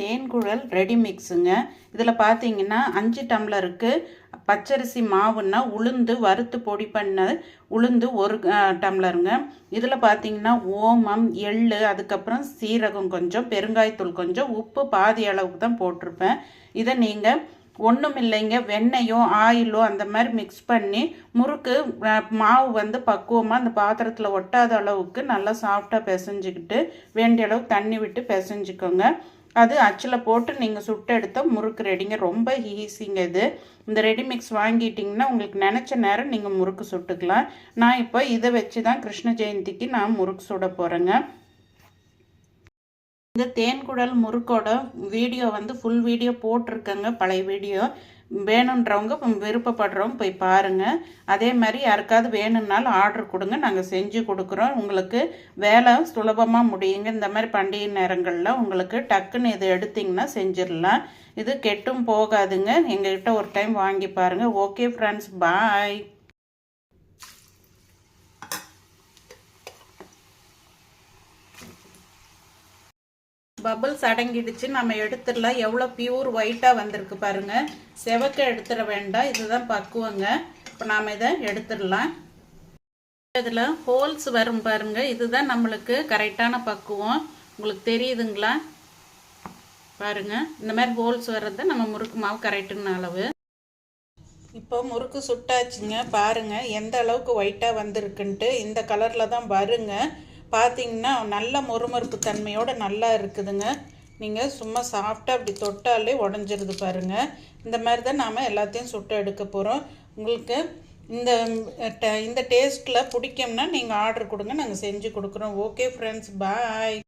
தேன்குழல் ready மிக்ஸுங்க. இதில் பார்த்தீங்கன்னா 5 டம்ளருக்கு பச்சரிசி மாவுன்னா உளுந்து வறுத்து பொடி பண்ண உளுந்து 1 டம்ளருங்க. இதில் பார்த்தீங்கன்னா ஓமம், எள், அதுக்கப்புறம் சீரகம் கொஞ்சம், பெருங்காயத்தூள் கொஞ்சம், உப்பு பாதி அளவுக்கு தான் போட்டிருப்பேன். இதை நீங்கள் ஒன்றும் இல்லைங்க, வெண்ணெயோ ஆயிலோ அந்த மாதிரி மிக்ஸ் பண்ணி முறுக்கு மாவு வந்து பக்குவமாக அந்த பாத்திரத்தில் ஒட்டாத அளவுக்கு நல்லா சாஃப்டாக பிசைஞ்சிக்கிட்டு வேண்டிய அளவுக்கு தண்ணி விட்டு பிசைஞ்சிக்கோங்க. அது அச்சில் போட்டு நீங்கள் சுட்டு எடுத்தால் முறுக்கு ரெடிங்க. ரொம்ப ஈஸிங்க இது. இந்த ரெடி மிக்ஸ் வாங்கிட்டிங்கன்னா உங்களுக்கு நினச்ச நேரம் நீங்கள் முறுக்கு சுட்டுக்கலாம். நான் இப்போ இதை வச்சு தான் கிருஷ்ண ஜெயந்திக்கு நான் முறுக்கு சுட போகிறேங்க. இந்த தேன்குழல் முறுக்கோட வீடியோ வந்து ஃபுல் வீடியோ போட்டிருக்கேங்க, பழைய வீடியோ. வேணுன்றவங்க விருப்பப்படுறவங்க போய் பாருங்கள். அதே மாதிரி யாருக்காவது வேணும்னாலும் ஆர்டர் கொடுங்க, நாங்கள் செஞ்சு கொடுக்குறோம். உங்களுக்கு வேலை சுலபமாக முடியுங்க. இந்த மாதிரி பண்டிகை நேரங்களில் உங்களுக்கு டக்குன்னு இது எடுத்திங்கன்னா செஞ்சிடலாம். இது கெட்டும் போகாதுங்க. எங்கள்கிட்ட ஒரு டைம் வாங்கி பாருங்கள். ஓகே ஃப்ரெண்ட்ஸ், பாய். பபிள்ஸ் அடங்கிடுச்சு, நம்ம எடுத்துடலாம். எவ்வளோ பியூர் ஒயிட்டாக வந்திருக்கு பாருங்கள். செவக்க எடுத்துட வேண்டாம், இதுதான் பக்குவங்க. இப்போ நாம் இதை எடுத்துடலாம். இதில் ஹோல்ஸ் வரும் பாருங்கள், இதுதான் நம்மளுக்கு கரெக்டான பக்குவம். உங்களுக்கு தெரியுதுங்களா பாருங்கள், இந்த மாதிரி ஹோல்ஸ் வர்றது நம்ம முறுக்கு மாவு கரெக்டுன்னு அளவு. இப்போ முறுக்கு சுட்டாச்சுங்க. பாருங்கள் எந்த அளவுக்கு ஒயிட்டாக வந்திருக்குன்ட்டு. இந்த கலரில் தான் வருங்க. பார்த்தீங்கன்னா நல்ல மொறுமொறுப்பு தன்மையோடு நல்லா இருக்குதுங்க. நீங்கள் சும்மா சாஃப்டாக அப்படி தொட்டாலே உடஞ்சிருது பாருங்கள். இந்த மாதிரி தான் நாம் எல்லாத்தையும் சுட்டு எடுக்க போகிறோம். உங்களுக்கு இந்த டேஸ்ட்டில் பிடிக்கும்னா நீங்கள் ஆர்டர் கொடுங்க, நாங்கள் செஞ்சு கொடுக்குறோம். ஓகே ஃப்ரெண்ட்ஸ், பாய்.